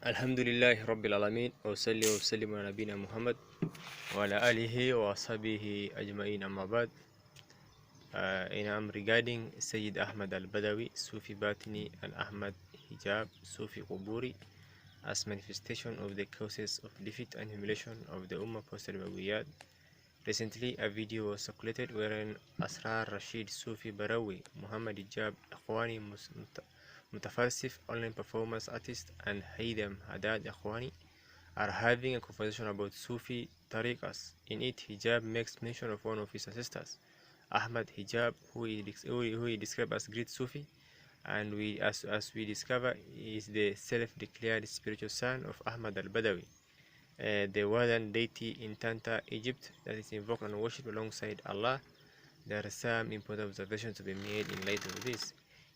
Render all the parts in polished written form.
الحمد لله رب العالمين وصلي وسلم على نبينا محمد وعلى آله وصحبه أجمعين أما بعد. Regarding Sayyid Aḥmad al-Badawī, Ṣūfī Bāṭinī and Aḥmad Hijāb, Ṣūfī Qubūrī, as manifestation of the causes of defeat and humiliation of the Ummah post-Umayyad. Recently, a video was circulated wherein Asrar Rashid, Ṣūfī Bārawī, Muhammad Hijāb, Ikhwani Mutafarsif, online performance artist, and Haydam Haddad Ikhwani are having a conversation about Sufi tariqas. In it, Hijab makes mention of one of his ancestors, Aḥmad Hijāb, who he described as great Sufi, and as we discover, he is the self-declared spiritual son of Aḥmad al-Badawī, the Wadan deity in Tanta, Egypt, that is invoked and worshipped alongside Allah. There are some important observations to be made in light of this.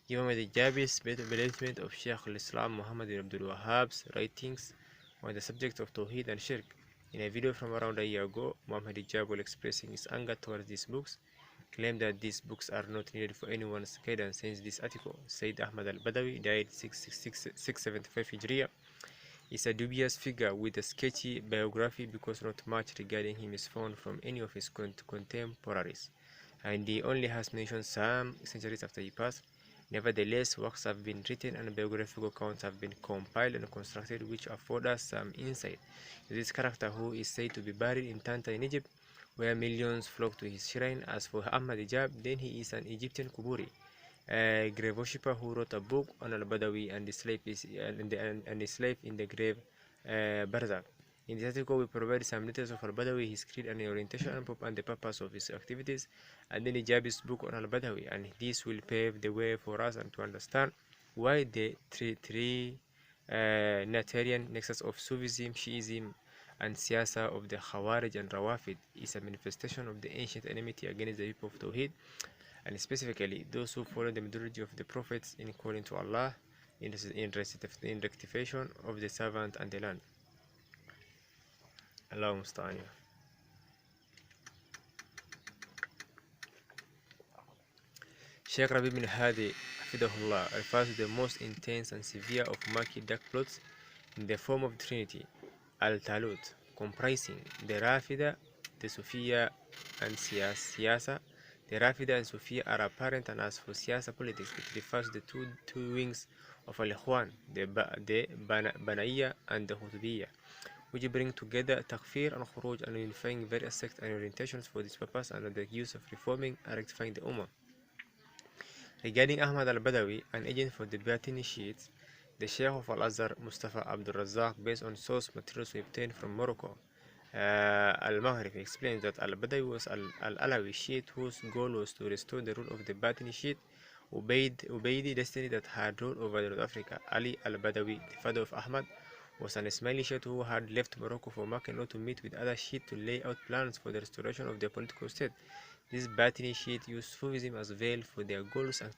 Given the Hijabi's belittlement of Shaykh al-Islam Muhammad ibn Abdul Wahhab's writings on the subject of Tawheed and Shirk. In a video from around a year ago, Muhammad Hijāb, while expressing his anger towards these books, claimed that these books are not needed for anyone's guidance. Since this article, Sayyid Aḥmad al-Badawī, died 675 Hijriya, is a dubious figure with a sketchy biography because not much regarding him is found from any of his contemporaries, and he only has mentioned some centuries after he passed. Nevertheless, works have been written and biographical accounts have been compiled and constructed which afford us some insight into this character, who is said to be buried in Tanta in Egypt, where millions flock to his shrine. As for Aḥmad Hijāb, then he is an Egyptian Qubūrī, a grave worshipper who wrote a book on al-Badawī and the slave in the grave Barzakh. In this article, we provide some details of al-Badawī, his creed and orientation, and the purpose of his activities, and then Hijab's book on al-Badawī, and this will pave the way for us and to understand why the trinitarian nexus of Sufism, Shiism, and Siyasa of the Khawarij and Rawafid is a manifestation of the ancient enmity against the people of Tawheed, and specifically those who follow the methodology of the prophets in calling to Allah in rectification of the servant and the land. Allah musta'an. Sheikh Rabi bin Hadi Hafidahullah refers to the most intense and severe of murky dark plots in the form of Trinity, Al-Talut, comprising the Rafida, the Sufiya, and Siyasa. The Rafida and Sufiya are apparent, and as for Siyasa politics, it refers to the two wings of Al-Ikhwan, the Banaiya and the Hutubiyya, which bring together takfir and khuruj and unifying various sects and orientations for this purpose and the use of reforming and rectifying the Ummah. Regarding Aḥmad al-Badawī, an agent for the Bāṭinī Shiites, the Sheikh of Al-Azhar, Mustafa Abdul Razzaq, based on source materials we obtained from Morocco, Al-Maghrib, explains that al-Badawī was al-Alawi Shiite whose goal was to restore the rule of the Bāṭinī Shiite Ubaydi destiny that had ruled over North Africa. Ali al-Badawī, the father of Ahmad, was an Ismaili Shiite who had left Morocco for Mecca to meet with other Shiite to lay out plans for the restoration of their political state. These Bāṭinī Shiite used Sufism as veil for their goals and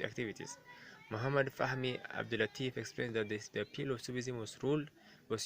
activities. Muhammad Fahmi Abdulatif explains that the appeal of Sufism was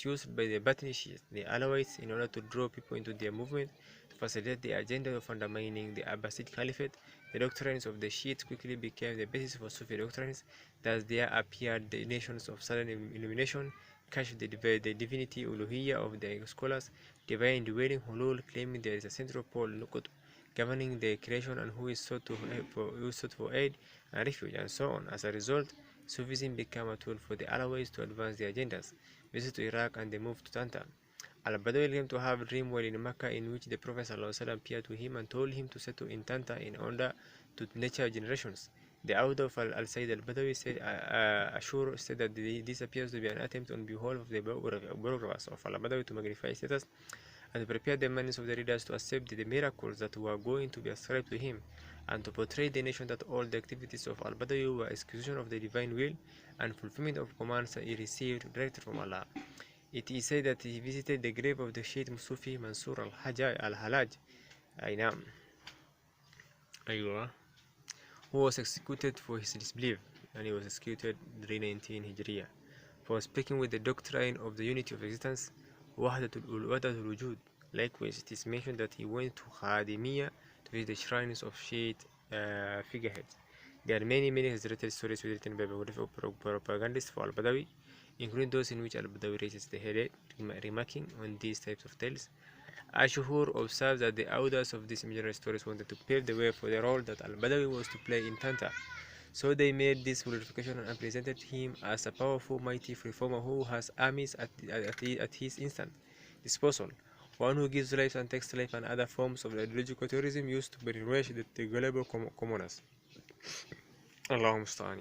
used by the Bāṭinī Shiites, the Alawites, in order to draw people into their movement to facilitate the agenda of undermining the Abbasid Caliphate. The doctrines of the Shiites quickly became the basis for Sufi doctrines. Thus there appeared the nations of sudden illumination, Kashf, the divinity Uluhiyya of the scholars, divine dwelling Hulul, claiming there is a central pole Nuqut governing the creation and who is sought for aid and refuge, and so on. As a result, Sufism became a tool for the Alawites to advance their agendas. Visit to Iraq and they moved to Tanta. Al-Badawī claimed to have a dream while in Mecca in which the Prophet ﷺ appeared to him and told him to settle in Tanta in order to nurture generations. The author of Al-Sayyid al-Badawī said, Ashur said that this appears to be an attempt on behalf of the biographers of al-Badawī to magnify his status and to prepare the minds of the readers to accept the miracles that were going to be ascribed to him, and to portray the nation that all the activities of al-Badawī were execution of the divine will and fulfillment of commands that he received directly from Allah. It is said that he visited the grave of the Shaykh Sufi Mansur al-Hallaj, who was executed for his disbelief, and he was executed 319 Hijriya for speaking with the doctrine of the unity of existence, Wahdatul Wujud. Likewise, it is mentioned that he went to Khadimiyya to visit the shrines of Shiite figureheads. There are many exaggerated stories written by propagandists for al-Badawī, including those in which al-Badawī raises the head, remarking on these types of tales. Ashur observes that the authors of these imaginary stories wanted to pave the way for the role that al-Badawī was to play in Tanta. So they made this glorification and presented him as a powerful, mighty reformer who has armies at his instant disposal, one who gives life and takes life, and other forms of ideological terrorism used to brainwash the global commoners. Allahumma musta'an.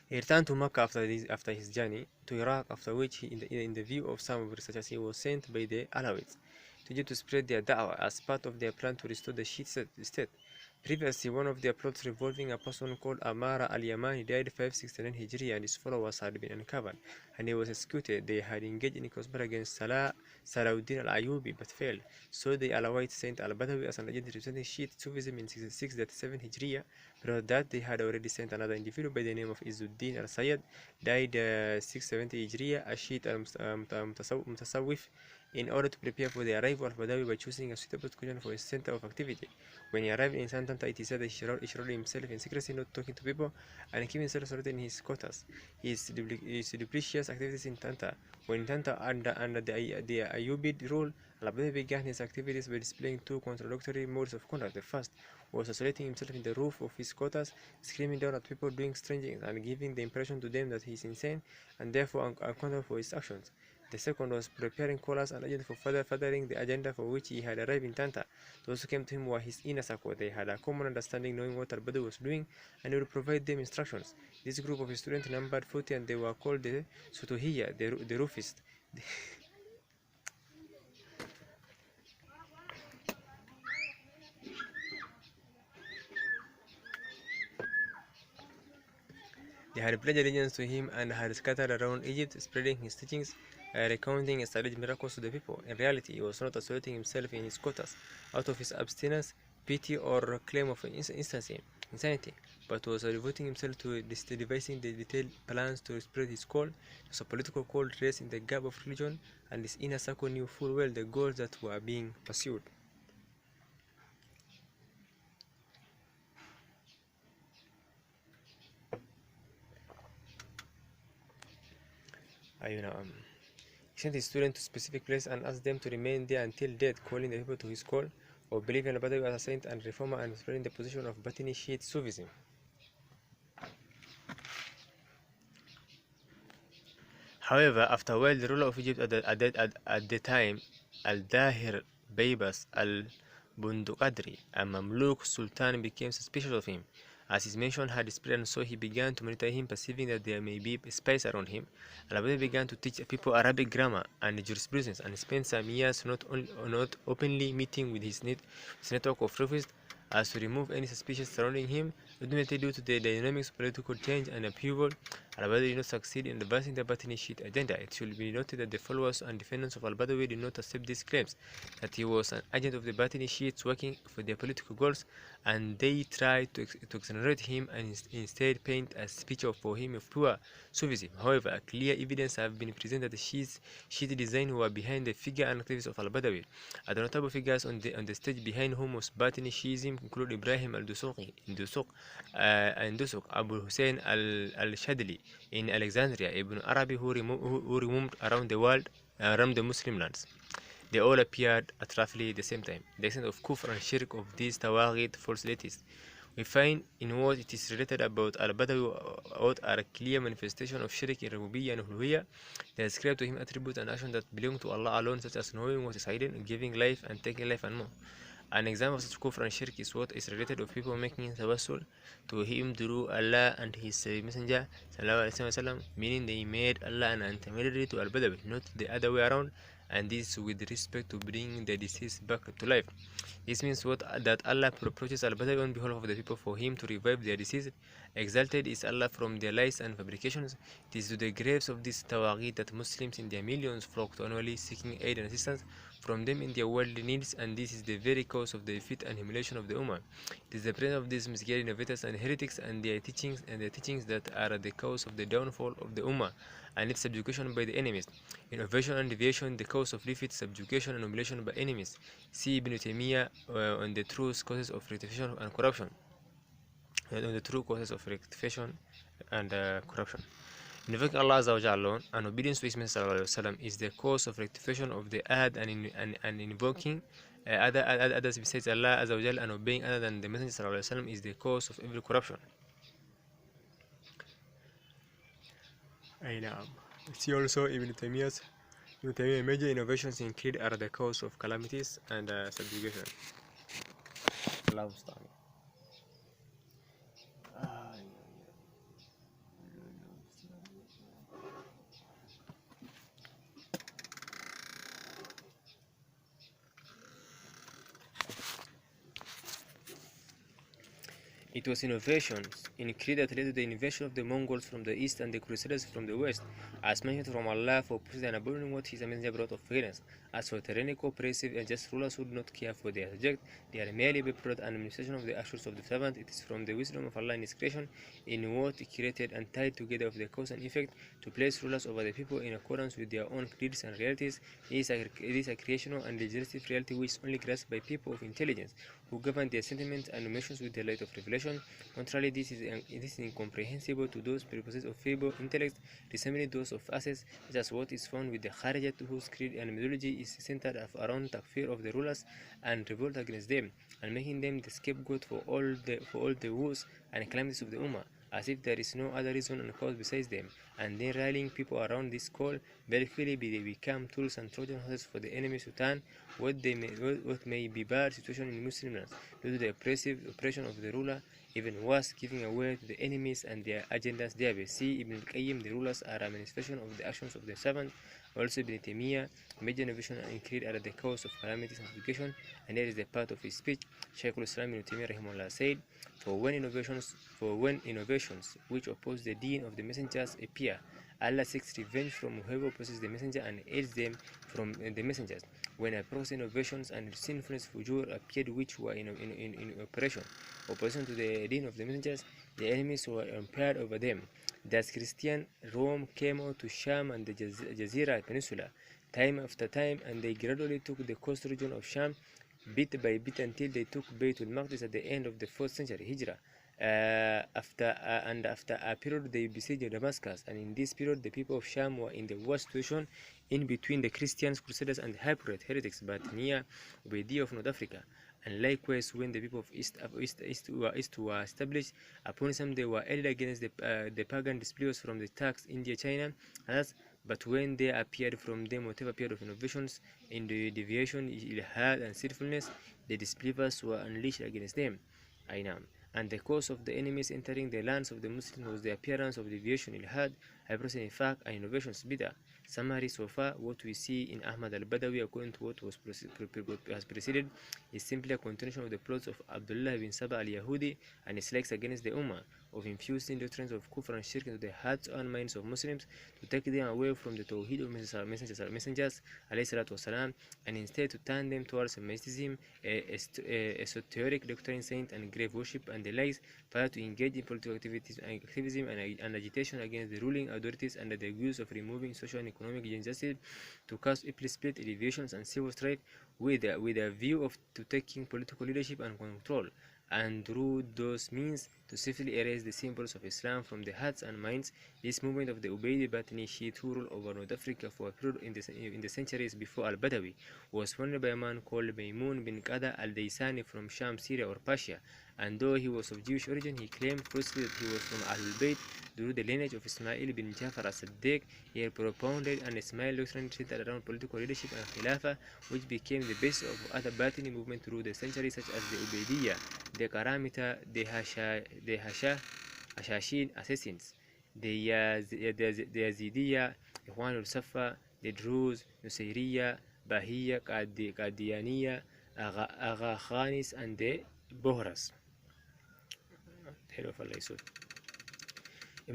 He returned to Mecca after his journey to Iraq, after which, in the view of some researchers, he was sent by the Alawites to Egypt to spread their da'wah as part of their plan to restore the Shiite state. Previously, one of their plots involving a person called Amara al-Yamani died 569 Hijri, and his followers had been uncovered, and he was executed. They had engaged in a conspiracy against Salahuddin al-Ayyubi but failed. So the Alawites sent al-Badawī as an agent representing Shiite Sufism in 637 Hijriya. Before that, they had already sent another individual by the name of Izzuddin al-Sayyid, died 670 Hijriya, a Shiite Mutasawwif, in order to prepare for the arrival of Badawī by choosing a suitable location for his center of activity. When he arrived in Santanta, it is said that he shrouded himself in secrecy, not talking to people, and keeping himself isolated in his quarters. His duplicious activities in Tanta. When Tanta, under the Ayyubid rule, al-Badawī began his activities by displaying two contradictory modes of conduct. The first was isolating himself in the roof of his quarters, screaming down at people doing strange things, and giving the impression to them that he is insane and therefore unaccountable for his actions. The second was preparing callers and agents for furthering the agenda for which he had arrived in Tanta. Those who came to him were his inner circle. They had a common understanding, knowing what al-Badawī was doing, and he would provide them instructions. This group of students numbered 40, and they were called the Sutuhiyya, the Roofists. They had pledged allegiance to him and had scattered around Egypt, spreading his teachings, recounting his alleged miracles to the people. In reality, he was not isolating himself in his quarters out of his abstinence, pity, or claim of insanity, but was devoting himself to devising the detailed plans to spread his call. It was a political call raised in the gap of religion, and his inner circle knew full well the goals that were being pursued. He sent his students to a specific place and asked them to remain there until death, calling the people to his call of believing al-Badawī as a saint and reformer and spreading the position of Bāṭinī Shiite Sufism. However, after a while, the ruler of Egypt at the time, Al-Dahir Baybas al-Bunduqadri, a Mamluk Sultan, became suspicious of him, as his mission had spread, and so he began to monitor him, perceiving that there may be spies around him. Al-Badawī began to teach people Arabic grammar and jurisprudence, and spent some years not openly meeting with his network of refugees as to remove any suspicion surrounding him. Ultimately, due to the dynamics of political change and upheaval, al-Badawī did not succeed in advancing the Bāṭinī Shiite agenda. It should be noted that the followers and defendants of al-Badawī did not accept these claims, that he was an agent of the Bāṭinī Shiites working for their political goals, and they tried to exonerate him and instead paint a picture for him of pure Sufism. However, clear evidence have been presented that the Shiite design were behind the figure and activities of al-Badawī. Other notable figures on the stage behind whom was Bāṭinī Shiism include Ibrahim al-Dusuq and Abu Hussein al-Shadili in Alexandria, Ibn Arabi, who roamed around the world, around the Muslim lands. They all appeared at roughly the same time. The extent of kufr and shirk of these tawaghit false deities we find in what it is related about al-Badawī are a clear manifestation of shirk in rububiyyah and uluhiyyah. They ascribe to him attributes and actions that belong to Allah alone, such as knowing what is hidden, giving life and taking life, and more. An example of such kufr and shirk is what is related of people making tawassul to him through Allah and his messenger ﷺ, meaning they made Allah an intermediary to al-Badawī, not the other way around, and this with respect to bringing the deceased back to life. This means that Allah approaches al-Badawī on behalf of the people for him to revive their deceased. Exalted is Allah from their lies and fabrications. It is to the graves of these tawaghit that Muslims in their millions flock to, annually seeking aid and assistance from them in their worldly needs, and this is the very cause of the defeat and humiliation of the Ummah. It is the presence of these misguided innovators and heretics and their teachings that are the cause of the downfall of the Ummah and its subjugation by the enemies. Innovation and deviation, the cause of defeat, subjugation, and humiliation by enemies. See Ibn Taymiyyah on the true causes of rectification and corruption. on the true causes of rectification and corruption. Invoking Allah Azza wa Jalla alone and obedience to His Messenger is the cause of rectification of the ad, and invoking others besides Allah Azza wa Jalla and obeying other than the Messenger is the cause of every corruption. See also Ibn Taymiyyah's major innovations in creed are the cause of calamities and subjugation. Allah Musta'an. It was innovations in creed that led to the invasion of the Mongols from the east and the Crusaders from the west, as mentioned from Allah for pursuing and abandoning what His Messenger brought of guidance. As for tyrannical, oppressive, and just rulers who do not care for their subject, they are merely byproduct and administration of the actions of the servant. It is from the wisdom of Allah in His creation, in what He created and tied together of the cause and effect, to place rulers over the people in accordance with their own creeds and realities. It is a creational and legislative reality which is only grasped by people of intelligence, who govern their sentiments and emotions with the light of revelation. Contrarily, this is incomprehensible to those possessed of feeble intellect, resembling those of asses, such as what is found with the Kharijat, whose creed and methodology is centered around takfir of the rulers and revolt against them, and making them the scapegoat for all the woes and calamities of the Ummah, as if there is no other reason and cause besides them, and then rallying people around this call. Very quickly they become tools and Trojan horses for the enemy Sultan, what may be bad situation in Muslim lands due to the oppression of the ruler, even worse, giving away to the enemies and their agendas thereby. See Ibn al-Qayyim, the rulers are a manifestation of the actions of the servant. Also Ibn Taymiyyah, major innovation and creed are the cause of calamities and subjugation, and there is the part of his speech. Shaykh al-Islam Ibn Taymiyyah rahimahullah said, for when innovations which oppose the deen of the messengers appear, Allah seeks revenge from whoever opposes the messenger and aids them from the messengers. When apostate innovations and sinfulness fujur appeared which were in opposition to the deen of the messengers, the enemies were impaired over them. Thus Christian Rome came out to Sham and the Jazira Peninsula time after time, and they gradually took the coast region of Sham bit by bit until they took Baytul Maqdis at the end of the 4th century Hijrah. After a period they besieged Damascus, and in this period the people of Sham were in the worst situation in between the Christians, Crusaders, and Hypocrite heretics, Bāṭinī, Ubaydiyya of North Africa. And likewise, when the people of East were established upon some, they were aided against the pagan disbelievers from the Turks, India, China, others. But when there appeared from them whatever appeared of innovations in the deviation, ilhad, and sinfulness, the disbelievers were unleashed against them. And the cause of the enemies entering the lands of the Muslims was the appearance of deviation, ilhad, hypocrisy, in fact, and innovations, bid'ah. Summary so far, what we see in Aḥmad al-Badawī according to what has preceded is simply a continuation of the plots of Abdullah ibn Saba al-Yahudi and his likes against the Ummah, of infusing doctrines of kufr and shirk into the hearts and minds of Muslims to take them away from the tawheed of messengers والسلام, and instead to turn them towards mysticism, esoteric doctrine, saint and grave worship, and the likes, further to engage in political activism and agitation against the ruling authorities under the guise of removing social and economic injustice, to cause split deviations and civil strife with a view to taking political leadership and control, and through those means to safely erase the symbols of Islam from the hearts and minds. This movement of the Ṣūfī Bāṭinī Shiite who ruled over North Africa for a period in the centuries before Al-Badawī was founded by a man called Maymun bin Qada al-Daysani from Sham, Syria or Persia, and though he was of Jewish origin, he claimed falsely that he was from Ahlul Bayt through the lineage of Ismail bin Jafar as-Siddiq. He propounded an Ismail doctrine centered around political leadership and Khilafah, which became the base of other Bāṭinī movement through the centuries, such as the Ubaydiyya, the Karamita, the Hashashin assassins, the Yazidiyya, Ikhwan al-Safa, the Druze, Nusayriyya, Bahiyya, Qadiyaniyya, Agha Khanis, and the Bohras. Ibn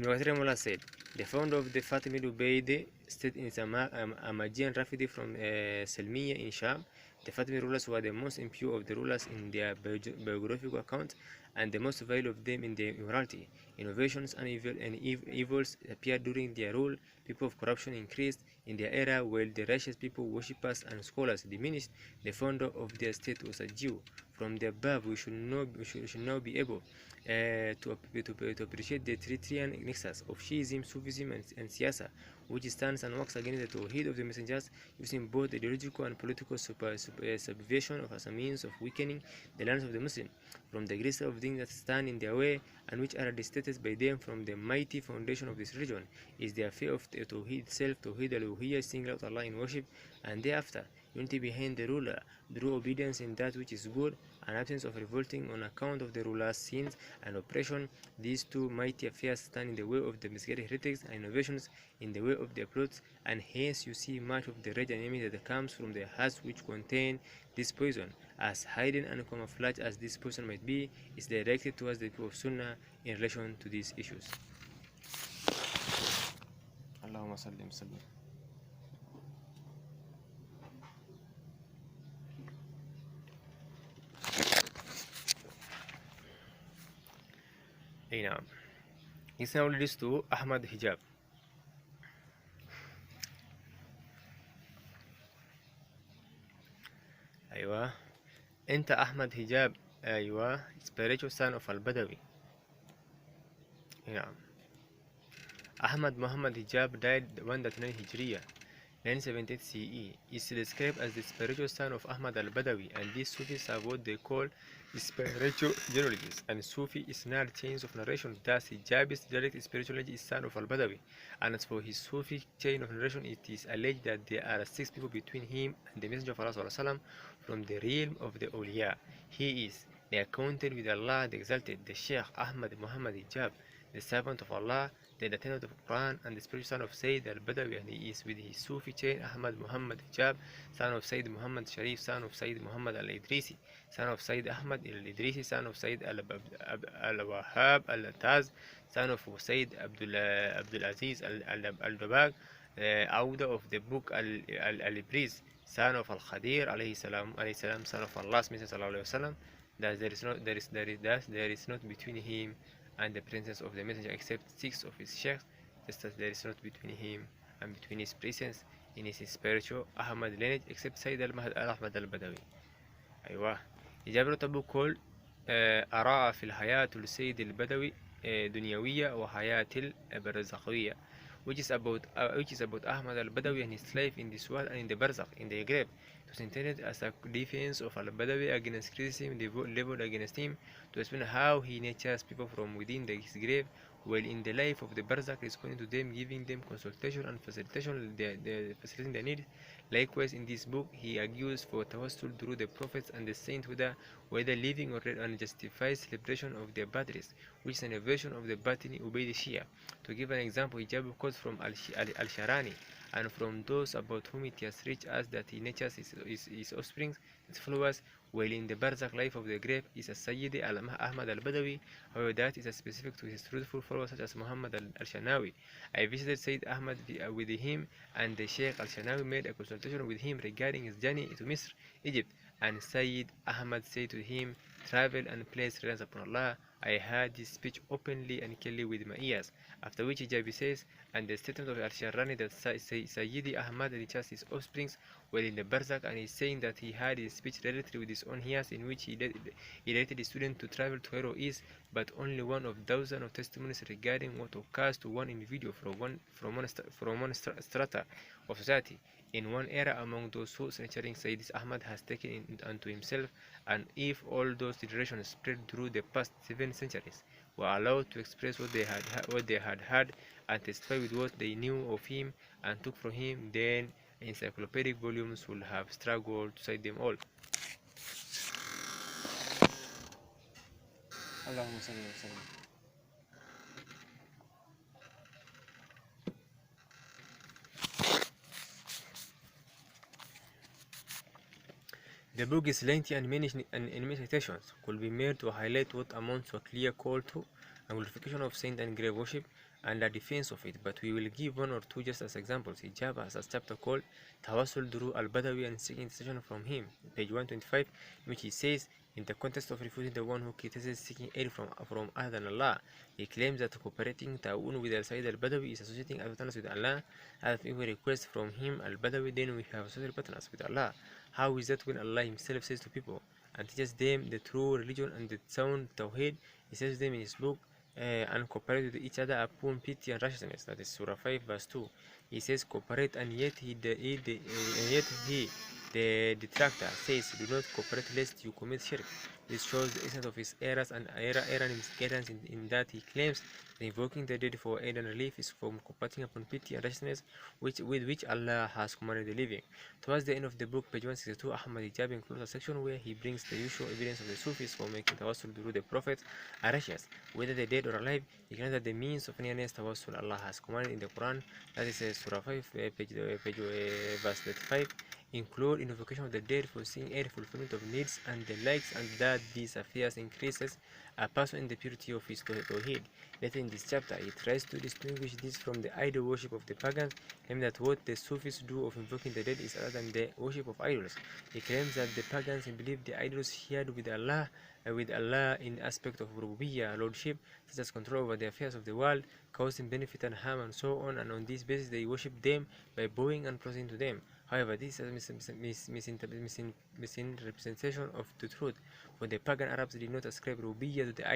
Kathir said, the founder of the Fatimid Ubayd state in Ahmadiyyan Rafidi from Salmiya in Sham. The Fatimid rulers were the most impure of the rulers in their biographical account, and the most vile of them in their immorality. Innovations and evils appeared during their rule. People of corruption increased. in their era, while the righteous people, worshippers, and scholars diminished, the founder of their state was a Jew. From the above, we should now be able to appreciate the Trinitarian nexus of Shiism, Sufism, and Siyasa, which stands and works against the Tawheed of the messengers, using both ideological and political subversion as a means of weakening the lands of the Muslims from the greater of things that stand in their way and which are distated by them from the mighty foundation of this religion is the affair of the Tawheed itself, Tawheed al-Uluhiyyah, single out Allah in worship, and thereafter unity behind the ruler, through obedience in that which is good, and absence of revolting on account of the ruler's sins and oppression. These two mighty affairs stand in the way of the misguided heretics and innovations in the way of their plots, and hence you see much of the rage and enemy that comes from the hearts which contain this poison, as hidden and camouflaged as this poison might be, is directed towards the people of Sunnah in relation to these issues. Allahumma sallim sallim. Now, this now leads to Aḥmad Hijāb. أيوة أنت أحمد حجاب. أيوة spiritual son of Al-Badawī. نعم. Ahmad Muhammad Hijab died 139 Hijriya, 978 CE. Is described as the spiritual son of Ahmad al-Badawī, and these Sufis are what they call spiritual genealogies, and Sufi is not chains of narration. Thus, Hijab's direct spiritual lineage is son of al-Badawī, and as for his Sufi chain of narration, it is alleged that there are 6 people between him and the Messenger of Allah ﷺ from the realm of the awliya. He is the accounted with Allah the Exalted, the Sheikh Ahmad Muhammad Hijab, the servant of Allah, the attendant of the Quran, and the spiritual son of Sayyid al-Badawī, and he is with his Sufi chain Ahmad Muhammad Hijab, son of Sayyid Muhammad Sharif, son of Sayyid Muhammad al-Idrisi, son of Sayyid Ahmad al-Idrisi, son of Sayyid al-Wahhab al-Taz, son of Sayyid Abdul Aziz al-Dabag, author of the book al-Ibriz, son of al-Khadir alayhi salam, son of Allah's Messenger sallallahu alayhi wasallam. Thus there is not between him and the presence of the Messenger except 6 of his sheikhs, just as there is not between him and between his presence in his spiritual Ahmad lineage except Sayyid Aḥmad al-Badawī. أيوة. Hijab wrote a book called أراء في الحياة للسيد البدوي دنيوية وحياة البرزخية, which is about Ahmad al-Badawī and his life in this world and in the barzakh, in the grave. It was intended as a defense of al-Badawī against criticism leveled against him, to explain how he nurtures people from within his grave, while in the life of the barzakh, responding to them, giving them consultation and facilitating their needs. Likewise, in this book, he argues for tawassul through the prophets and the saints, whether living or dead, and justifies celebration of their birthdays, which is an inversion of the Bāṭinī Ubayd Shia. To give an example, Hijab quotes from Al-Sharani and from those about whom it has reached us that he nurtures his offspring, his followers, while in the barzakh life of the grave is a Sayyid Aḥmad al-Badawī. However, that is specific to his truthful followers such as Muhammad al-Shanawi. I visited Sayyid Ahmad with him, and the Sheikh al-Shanawi made a consultation with him regarding his journey to Misr, Egypt, and Sayyid Ahmad said to him, "Travel and place reliance upon Allah." I heard this speech openly and clearly with my ears. After which Hijabi says, and the statement of Al-Sharani that Sayyidi Ahmad nurtures his offspring while in the barzakh, and is saying that he had his speech related with his own ears, in which he directed the student to travel to where he is, but only one of thousands of testimonies regarding what occurs to one individual from one strata of society in one era among those whose nurturing Sayyid Ahmad has taken unto himself, and if all those generations spread through the past 7 centuries were allowed to express what they had heard and testify with what they knew of him and took from him, then encyclopedic volumes would have struggled to cite them all. Allahumma salli wa sallim. The book is lengthy and many citations could be made to highlight what amounts to a clear call to and glorification of saint and grave worship and a defense of it, but we will give 1 or 2 just as examples. Hijab has a chapter called Tawassul through al-Badawī and seeking intercession from him, page 125, in which he says, In the context of refuting the one who criticizes seeking aid from other than Allah, he claims that cooperating ta'awun with Sayyid al-Badawī is associating as partners with Allah. As if we request from him al-Badawī, then we have associated partners with Allah. How is that when Allah himself says to people and teaches them the true religion and the sound tawheed? He says them in his book, and cooperate with each other upon piety and righteousness. That is Surah 5 verse 2. He says cooperate, and yet the detractor says do not cooperate lest you commit shirk. This shows the essence of his errors and misguidance in that he claims that invoking the dead for aid and relief is from cooperating upon piety and righteousness with which Allah has commanded the living. Towards the end of the book, page 162, Aḥmad Hijāb includes a section where he brings the usual evidence of the Sufis for making tawassul through the prophets and righteous, whether they dead or alive. He claims that the means of nearness tawassul Allah has commanded in the Quran, that is Surah 5, verse 35, include invocation of the dead for seeing aid, fulfillment of needs, and the likes, and that these affairs increases a person in the purity of his tawheed. Later in this chapter, he tries to distinguish this from the idol worship of the pagans, claiming that what the Sufis do of invoking the dead is other than the worship of idols. He claims that the pagans believe the idols shared with Allah in aspect of rububiyyah, lordship, such as control over the affairs of the world, causing benefit and harm, and so on, and on this basis they worship them by bowing and prostrating to them. However, this is a misrepresentation of the truth, for the pagan Arabs did not ascribe rububiyyah to the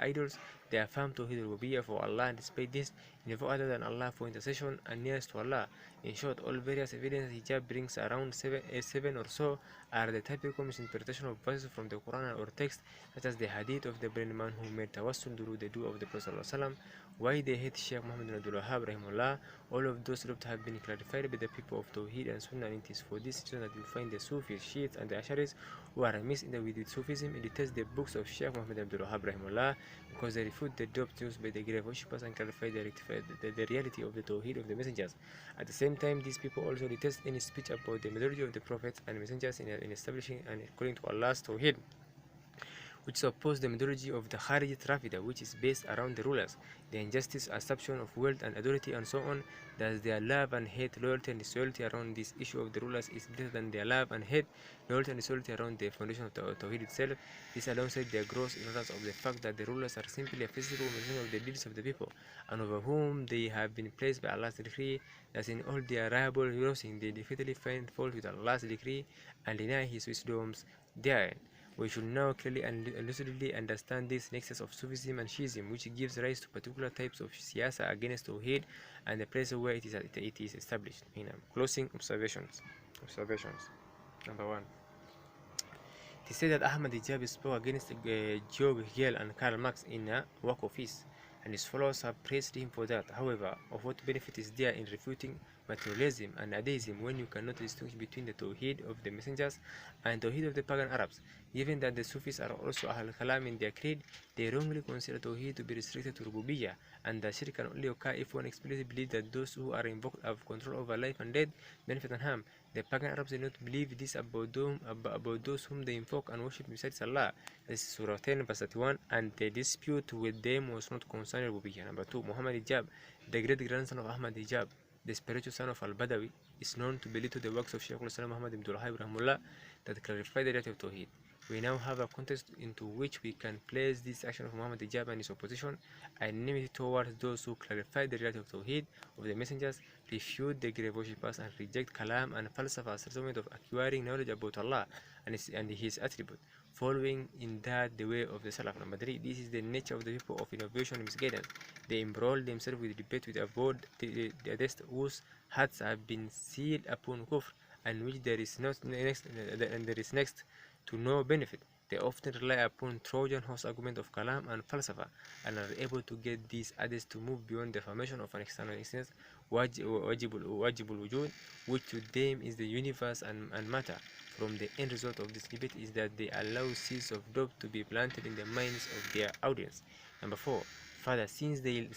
idols. They affirmed tawheed rububiyyah for Allah, and despite this, invoke other than Allah for intercession and nearest to Allah. In short, all various evidence Hijab brings, around seven or so, are the typical misinterpretation of verses from the Quran or text, such as the hadith of the blind man who made tawassul through the dua of the Prophet ﷺ. Why they hate Shaykh Muhammad bin Abdul Wahhab rahimahullah. All of those love have been clarified by the people of Tawheed and Sunnah, and it is for this reason that you find the Sufis, Shiites, and the Asharis who are mixed with Sufism editors the books of Shaykh Muhammad bin Abdul Wahhab rahimahullah, because they refute the doubts used by the grave worshippers and clarify the reality of the Tawheed of the messengers. At the same time, these people also detest any speech about the methodology of the prophets and messengers in establishing and according to Allah's Tawheed, which oppose the methodology of the Kharijit Rafida, which is based around the rulers, the injustice, assumption of wealth and authority, and so on. Thus their love and hate, loyalty and disloyalty around this issue of the rulers is greater than their love and hate, loyalty and disloyalty around the foundation of the Tawheed itself. This alongside their gross ignorance of the fact that the rulers are simply a physical representation of the deeds of the people, and over whom they have been placed by Allah's decree. Thus in all their rival rejoicing, they definitively find fault with Allah's decree and deny His wisdoms therein. We should now clearly and lucidly understand this nexus of Sufism and Shiism, which gives rise to particular types of siyasa against Tawheed and the place where it is established. Closing observations. Number 1. It is said that Aḥmad Hijāb spoke against Georg Hegel and Karl Marx in a work of his, and his followers have praised him for that. However, of what benefit is there in refuting materialism and atheism when you cannot distinguish between the Tawheed of the messengers and Tawheed of the pagan Arabs? Given that the Sufis are also Ahl Kalam in their creed, they wrongly consider Tawheed to be restricted to rububiyyah, and that shirk can only occur if one explicitly believes that those who are invoked have control over life and death, benefit and harm. The pagan Arabs do not believe this about those whom they invoke and worship besides Allah. This is Surah 10 verse 31, and the dispute with them was not concerning rububiyyah. Number 2. Muhammad Hijāb, the great grandson of Aḥmad Hijāb, the spiritual son of Al-Badawī, is known to believe to the works of Shaykh al-Islam Muhammad ibn Abdul Wahhab rahimahullah that clarify the reality of Tawheed. We now have a context into which we can place this action of Muhammad Hijāb and his opposition and enmity towards those who clarify the reality of Tawheed of the messengers, refute the grave worshippers, and reject Kalam and Falsafa as a settlement of acquiring knowledge about Allah and His attribute, following in that the way of the Salaf. Number 3. This is the nature of the people of innovation and misguidance. They embroil themselves with debate with abode the others whose hearts have been sealed upon kufr, and which there is next to no benefit. They often rely upon Trojan horse argument of Kalam and Falsafa, and are able to get these others to move beyond the formation of an external existence, wajibul wujud, which to them is the universe and matter. From the end result of this debate is that they allow seeds of doubt to be planted in the minds of their audience. Number 4. Further, since they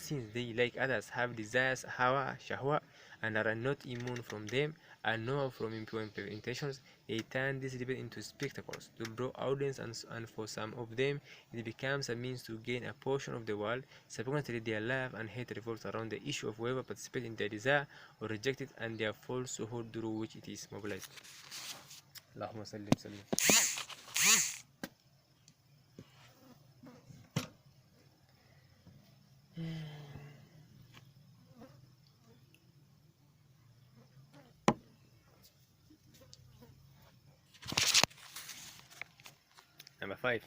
like others have desires, hawa, shahwa, and are not immune from them and know from impure intentions, they turn this debate into spectacles to draw audience, and for some of them it becomes a means to gain a portion of the world. Subsequently, their love and hate revolves around the issue of whoever participates in their desire or reject it, and their falsehood through which it is mobilized. Allahumma sallim sallim. 5.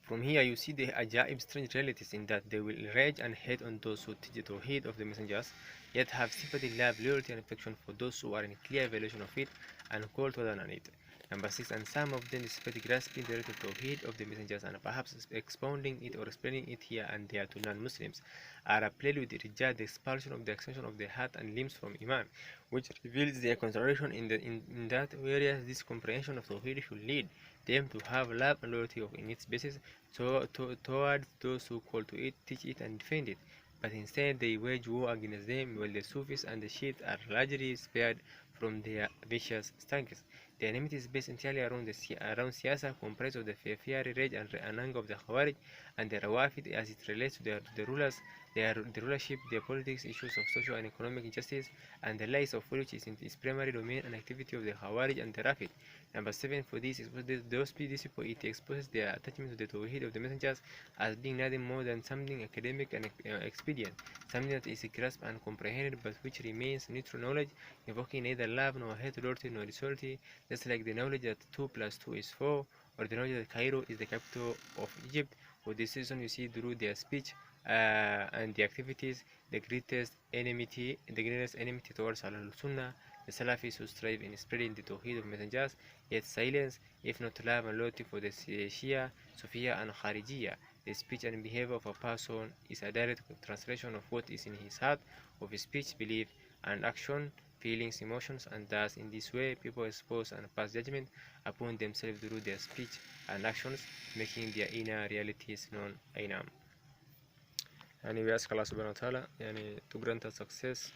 From here you see the ajaib strange realities in that they will rage and hate on those who teach the tawheed of the messengers, yet have sympathy, love, loyalty and affection for those who are in clear violation of it and call to other than it. Number 6. And some of them despite grasping the relative tawheed of the messengers and perhaps expounding it or explaining it here and there to non-Muslims, are plagued with reject, the expulsion of the extension of the heart and limbs from Iman, which reveals their contradiction in that whereas this comprehension of tawheed should lead them to have love and loyalty in its basis towards those who call to it, teach it and defend it, but instead they wage war against them, while the Sufis and the Shiites are largely spared from their vicious stances. The enmity is based entirely around siyasa, comprised of the fiery rage and anger of the Khawarij and the Rawafid as it relates to the rulers, the rulership, the politics, issues of social and economic injustice, and the lies of which is in its primary domain and activity of the Khawarij and the Rafid. Number 7. For this, those people it exposes their attachment to the tawheed of the messengers as being nothing more than something academic and expedient, something that is grasped and comprehended, but which remains neutral knowledge, invoking neither love nor hate, loyalty nor disloyalty, just like the knowledge that 2 plus 2 is 4, or the knowledge that Cairo is the capital of Egypt. For this reason, you see through their speech and the activities the greatest enmity towards Al-Sunnah, the Salafis who strive in spreading the tawheed of messengers, yet silence, if not love and loyalty for the Shia, Sufiya and Kharijiyya. The speech and behavior of a person is a direct translation of what is in his heart, of his speech, belief, and action, feelings, emotions, and thus in this way people expose and pass judgment upon themselves through their speech and actions, making their inner realities known. We ask Allah subhanahu wa ta'ala to grant us success